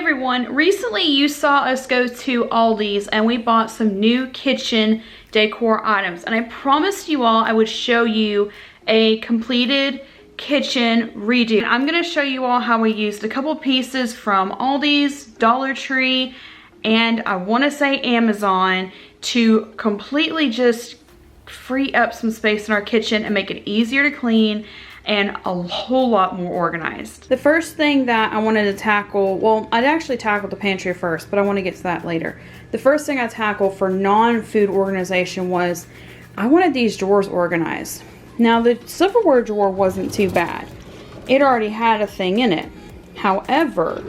everyone, recently you saw us go to Aldi's and we bought some new kitchen decor items, and I promised you all I would show you a completed kitchen redo. I'm going to show you all how we used a couple pieces from Aldi's, Dollar Tree, and I want to say Amazon to completely just free up some space in our kitchen and make it easier to clean and a whole lot more organized. The first thing that I wanted to tackle, well, I'd actually tackled the pantry first, but I want to get to that later. The first thing I tackled for non-food organization was I wanted these drawers organized. Now the silverware drawer wasn't too bad. It already had a thing in it. However,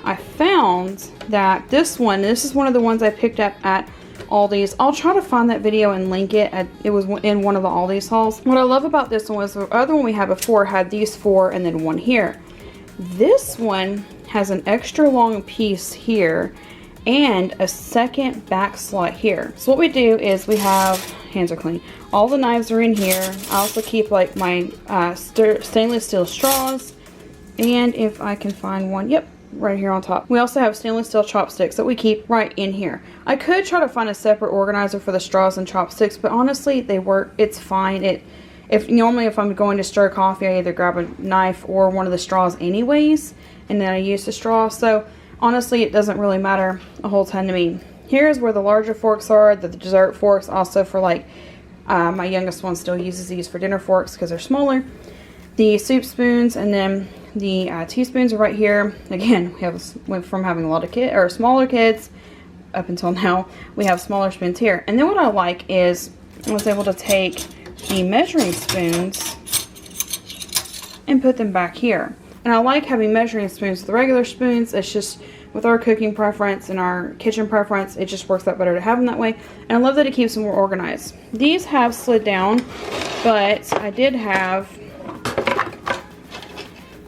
I found that this is one of the ones I picked up at Aldi's. I'll try to find that video and link it. It was in one of the Aldi's hauls. What I love about this one was the other one we had before had these four and then one here. This one has an extra long piece here and a second back slot here. So what we do is we have, hands are clean, all the knives are in here. I also keep like my stainless steel straws, and if I can find one, yep, right here on top. We also have stainless steel chopsticks that we keep right in here. I could try to find a separate organizer for the straws and chopsticks, but honestly they work, it's fine. Normally if I'm going to stir coffee, I either grab a knife or one of the straws anyways, and then I use the straw. So honestly it doesn't really matter a whole ton to me. Here's where the larger forks are, the dessert forks, also for like my youngest one still uses these for dinner forks because they're smaller. The soup spoons, and then the teaspoons are right here. Again, went from having a lot of smaller kids up until now, we have smaller spoons here. And then what I like is I was able to take the measuring spoons and put them back here. And I like having measuring spoons. The regular spoons, it's just with our cooking preference and our kitchen preference, it just works out better to have them that way. And I love that it keeps them more organized. These have slid down, but I did have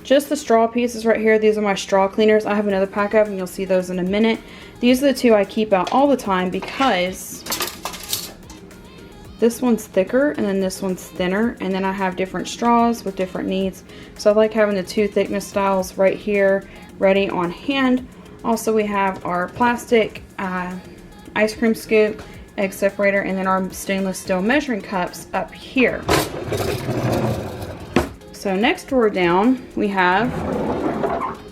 just the straw pieces right here. These are my straw cleaners. I have another pack of them. You'll see those in a minute. These are the two I keep out all the time because this one's thicker and then this one's thinner. And then I have different straws with different needs. So I like having the two thickness styles right here ready on hand. Also, we have our plastic ice cream scoop, egg separator, and then our stainless steel measuring cups up here. So next drawer down, we have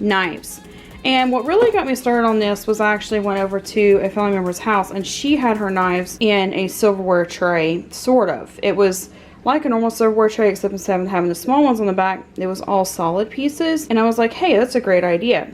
knives. And what really got me started on this was I actually went over to a family member's house and she had her knives in a silverware tray, sort of. It was like a normal silverware tray, except instead of having the small ones on the back, it was all solid pieces. And I was like, hey, that's a great idea.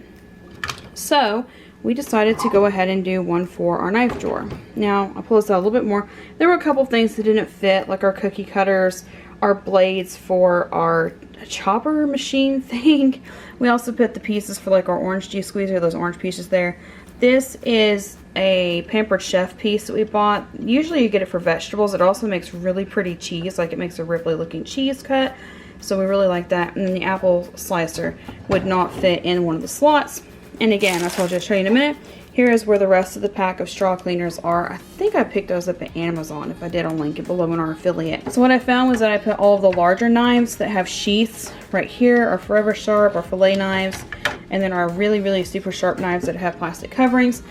So we decided to go ahead and do one for our knife drawer. Now, I'll pull this out a little bit more. There were a couple things that didn't fit, like our cookie cutters, our blades for our chopper machine thing. We also put the pieces for like our orange juice squeezer, those orange pieces there. This is a Pampered Chef piece that we bought. Usually you get it for vegetables. It also makes really pretty cheese, like it makes a Ripley looking cheese cut. So we really like that. And then the apple slicer would not fit in one of the slots. And again, I told you I'll show you in a minute. Here is where the rest of the pack of straw cleaners are. I think I picked those up at Amazon. If I did, I'll link it below in our affiliate. So what I found was that I put all of the larger knives that have sheaths right here, our Forever Sharp, our fillet knives, and then our really, really super sharp knives that have plastic coverings.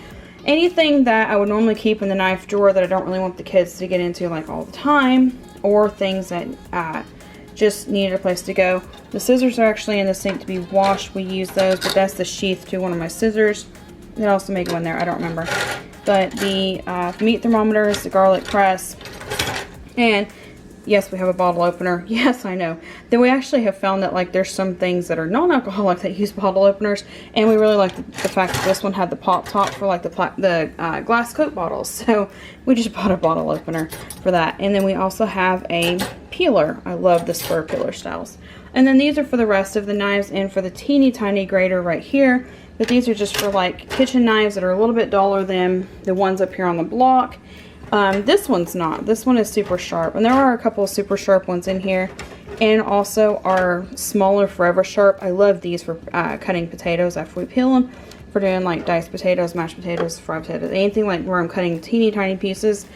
Anything that I would normally keep in the knife drawer that I don't really want the kids to get into like all the time, or things that just needed a place to go. The scissors are actually in the sink to be washed. We use those, but that's the sheath to one of my scissors. They also make one there, I don't remember. But the meat thermometers, the garlic press, and yes, we have a bottle opener. Yes, I know. Then we actually have found that like there's some things that are non-alcoholic that use bottle openers, and we really like the fact that this one had the pop top for like the glass Coke bottles. So we just bought a bottle opener for that. And then we also have a peeler. I love the spur peeler styles. And then these are for the rest of the knives and for the teeny tiny grater right here. But these are just for like kitchen knives that are a little bit duller than the ones up here on the block. This one's not. This one is super sharp. And there are a couple of super sharp ones in here. And also our smaller Forever Sharp. I love these for cutting potatoes after we peel them. For doing like diced potatoes, mashed potatoes, fried potatoes, anything like where I'm cutting teeny tiny pieces.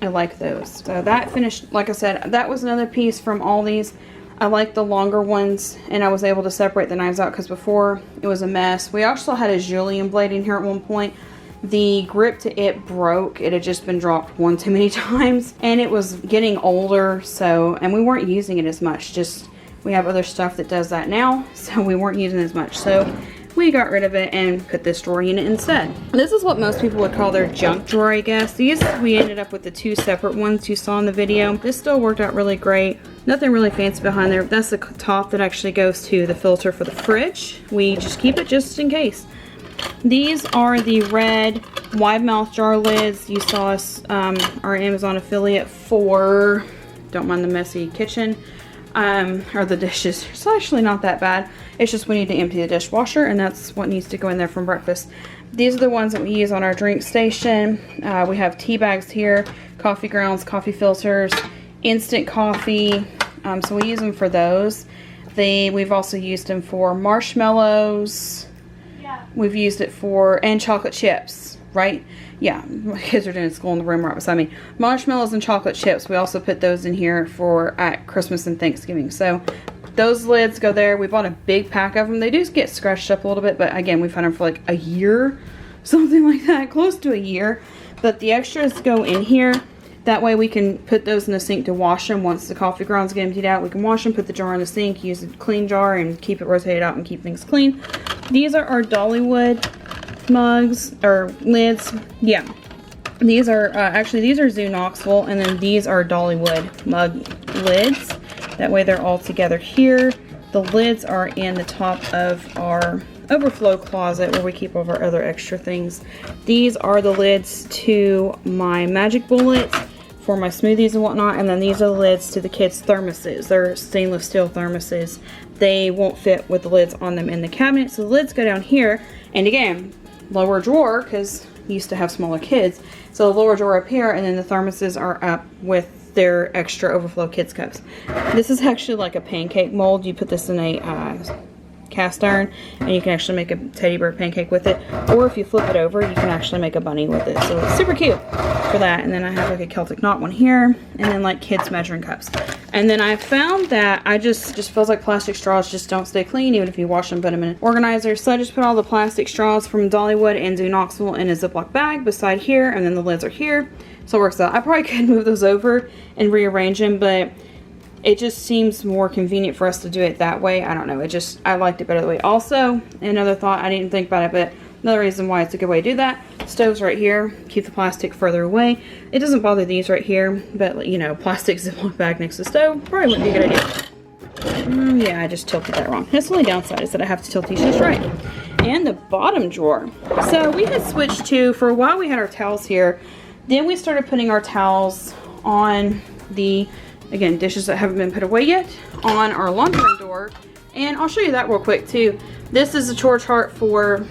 I like those. So that finished, like I said, that was another piece from Aldi's. I like the longer ones, and I was able to separate the knives out because before it was a mess. We also had a julienne blade in here at one point. The grip to it broke. It had just been dropped one too many times, and it was getting older, so, and we weren't using it as much. Just, we have other stuff that does that now, so we weren't using it as much. So we got rid of it and put this drawer in it instead. This is what most people would call their junk drawer, I guess. These, we ended up with the 2 separate ones you saw in the video. This still worked out really great. Nothing really fancy behind there. That's the top that actually goes to the filter for the fridge. We just keep it just in case. These are the red wide mouth jar lids. You saw us, our Amazon affiliate for, don't mind the messy kitchen, or the dishes. It's actually not that bad. It's just we need to empty the dishwasher, and that's what needs to go in there from breakfast. These are the ones that we use on our drink station. We have tea bags here, coffee grounds, coffee filters, instant coffee. So we use them for those. We've also used them for marshmallows. We've used it for, and chocolate chips, right? Yeah, my kids are doing school in the room right beside me. Marshmallows and chocolate chips, we also put those in here for at Christmas and Thanksgiving. So those lids go there. We bought a big pack of them. They do get scratched up a little bit, but again, we've had them for like a year, something like that, close to a year. But the extras go in here. That way we can put those in the sink to wash them. Once the coffee grounds get emptied out, we can wash them, put the jar in the sink, use a clean jar, and keep it rotated out and keep things clean. These are our Dollywood mugs, or lids. Yeah. These are, actually these are Zoo Knoxville, and then these are Dollywood mug lids. That way they're all together here. The lids are in the top of our overflow closet where we keep all of our other extra things. These are the lids to my Magic Bullets for my smoothies and whatnot, and then these are the lids to the kids' thermoses. They're stainless steel thermoses. They won't fit with the lids on them in the cabinet, so the lids go down here, and again, lower drawer, because we used to have smaller kids, so the lower drawer up here, and then the thermoses are up with their extra overflow kids cups. This is actually like a pancake mold. You put this in a cast iron, and you can actually make a teddy bear pancake with it, or if you flip it over, you can actually make a bunny with it. So it's super cute for that. And then I have like a Celtic knot one here, and then like kids measuring cups. And then I found that I just feels like plastic straws just don't stay clean even if you wash them, put them in an organizer. So I just put all the plastic straws from Dollywood and Zoo Knoxville in a Ziploc bag beside here, and then the lids are here. So it works out. I probably could move those over and rearrange them, but it just seems more convenient for us to do it that way. I don't know. I liked it better that way. Also, another thought, I didn't think about it, but another reason why it's a good way to do that, stove's right here. Keep the plastic further away. It doesn't bother these right here, but you know, plastic Ziploc bag next to the stove probably wouldn't be a good idea. Yeah, I just tilted that wrong. That's the only downside, is that I have to tilt these just right. And the bottom drawer. So we had switched to, for a while we had our towels here. Then we started putting our towels on the, again, dishes that haven't been put away yet, on our laundry room door. And I'll show you that real quick too. This is a chore chart for,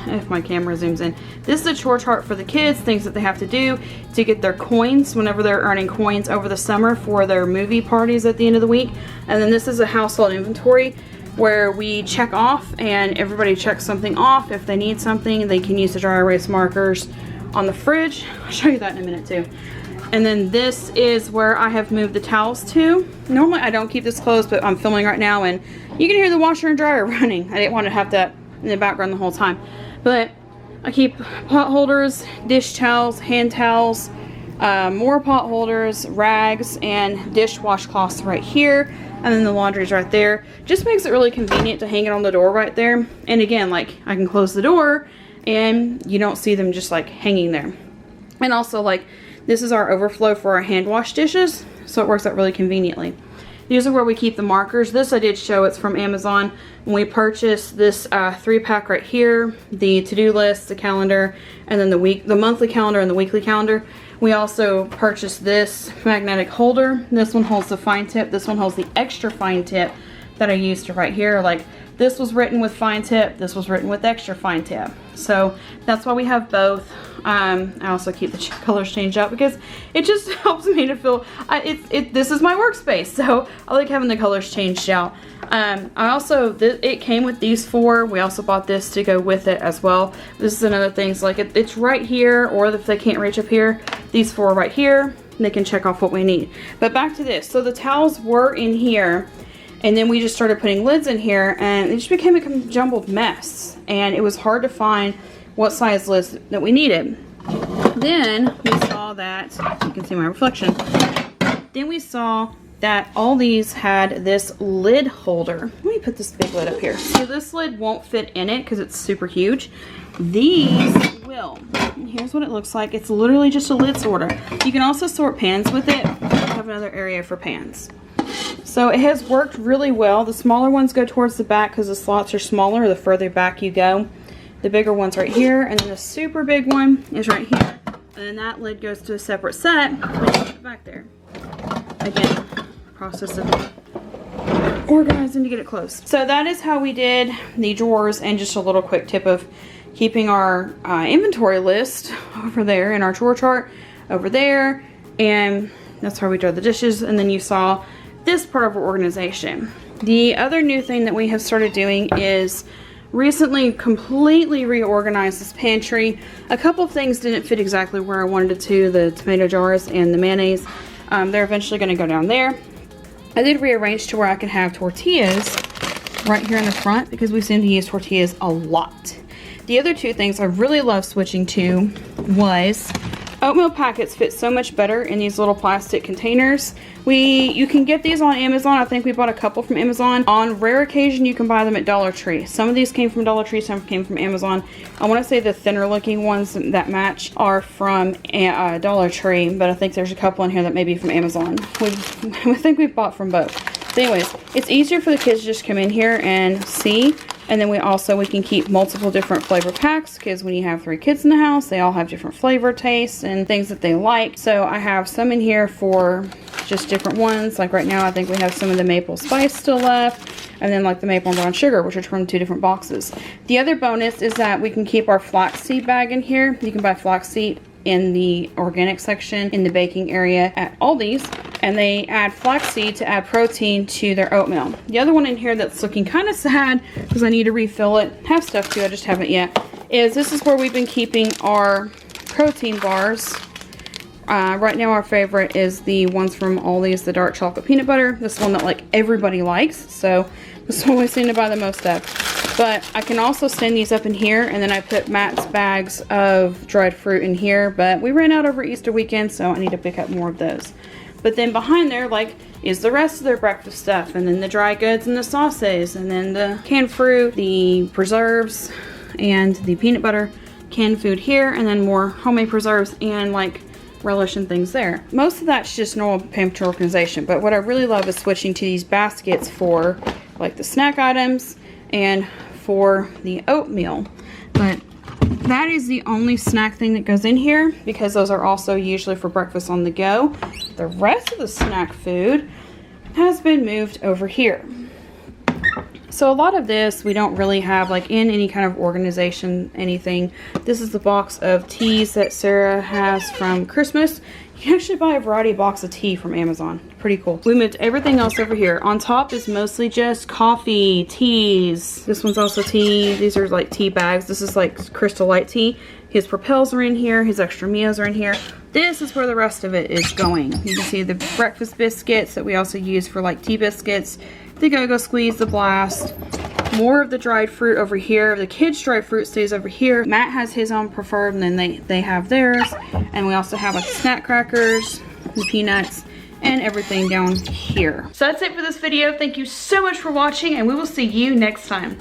if my camera zooms in, this is a chore chart for the kids, things that they have to do to get their coins whenever they're earning coins over the summer for their movie parties at the end of the week. And then this is a household inventory where we check off, and everybody checks something off. If they need something, they can use the dry erase markers on the fridge. I'll show you that in a minute too. And then this is where I have moved the towels to. Normally I don't keep this closed, but I'm filming right now and you can hear the washer and dryer running. I didn't want to have that in the background the whole time. But I keep pot holders, dish towels, hand towels, more pot holders, rags, and dish washcloths right here. And then the laundry's right there. Just makes it really convenient to hang it on the door right there. And again, like, I can close the door and you don't see them just like hanging there. And also, like, this is our overflow for our hand wash dishes, so it works out really conveniently. These are where we keep the markers. This I did show, it's from Amazon. When we purchased this 3-pack right here, the to-do list, the calendar, and then the monthly calendar and the weekly calendar. We also purchased this magnetic holder. This one holds the fine tip. This one holds the extra fine tip that I used to right here. Like, this was written with fine tip, this was written with extra fine tip. So that's why we have both. I also keep the colors changed out because it just helps me to feel, this is my workspace, so I like having the colors changed out. I also, it came with these 4. We also bought this to go with it as well. This is another thing, so like it's right here, or if they can't reach up here, these 4 right here, they can check off what we need. But back to this, so the towels were in here. And then we just started putting lids in here, and it just became a jumbled mess. And it was hard to find what size lids that we needed. Then we saw that, you can see my reflection. Then we saw that all these had this lid holder. Let me put this big lid up here. So this lid won't fit in it because it's super huge. These will. And here's what it looks like. It's literally just a lid sorter. You can also sort pans with it. I have another area for pans. So it has worked really well. The smaller ones go towards the back because the slots are smaller the further back you go. The bigger one's right here, and then the super big one is right here. And then that lid goes to a separate set, which is back there. Again, process of organizing to get it closed. So that is how we did the drawers, and just a little quick tip of keeping our inventory list over there and our drawer chart over there, and that's how we did the dishes. And then you saw this part of our organization. The other new thing that we have started doing is recently completely reorganized this pantry. A couple of things didn't fit exactly where I wanted it to, the tomato jars and the mayonnaise. They're eventually going to go down there. I did rearrange to where I can have tortillas right here in the front because we seem to use tortillas a lot. The other two things I really love switching to was oatmeal packets fit so much better in these little plastic containers. You can get these on Amazon. I think we bought a couple from Amazon. On rare occasion, you can buy them at Dollar Tree. Some of these came from Dollar Tree, some came from Amazon. I want to say the thinner looking ones that match are from Dollar Tree, but I think there's a couple in here that may be from Amazon. I think we've bought from both. But anyways, it's easier for the kids to just come in here and see. And then we can keep multiple different flavor packs, because when you have 3 kids in the house, they all have different flavor tastes and things that they like. So I have some in here for just different ones. Like right now, I think we have some of the maple spice still left, and then like the maple and brown sugar, which are from 2 different boxes. The other bonus is that we can keep our flaxseed bag in here. You can buy flaxseed in the organic section in the baking area at Aldi's, and they add flaxseed to add protein to their oatmeal. The other one in here that's looking kind of sad because I need to refill it, have stuff too, I just haven't yet, is this is where we've been keeping our protein bars. Right now our favorite is the ones from Aldi's, the dark chocolate peanut butter. This one that like everybody likes, so this one we seem to buy the most of. But I can also stand these up in here, and then I put Matt's bags of dried fruit in here, but we ran out over Easter weekend, so I need to pick up more of those. But then behind there, like, is the rest of their breakfast stuff, and then the dry goods and the sauces, and then the canned fruit, the preserves, and the peanut butter, canned food here, and then more homemade preserves and like relish and things there. Most of that's just normal pantry organization, but what I really love is switching to these baskets for like the snack items and for the oatmeal. But that is the only snack thing that goes in here, because those are also usually for breakfast on the go. The rest of the snack food has been moved over here. So a lot of this we don't really have like in any kind of organization, anything. This is the box of teas that Sarah has from Christmas. You can actually buy a variety box of tea from Amazon. Pretty cool. We moved everything else over here. On top is mostly just coffee, teas. This one's also tea. These are like tea bags. This is like Crystal Light tea. His Propels are in here. His Extra Mios are in here. This is where the rest of it is going. You can see the breakfast biscuits that we also use for like tea biscuits. The Go-Go Squeeze, the Blast. More of the dried fruit over here. The kids' dried fruit stays over here. Matt has his own preferred, and then they have theirs. And we also have like snack crackers, the peanuts, and everything down here. So that's it for this video. Thank you so much for watching, and we will see you next time.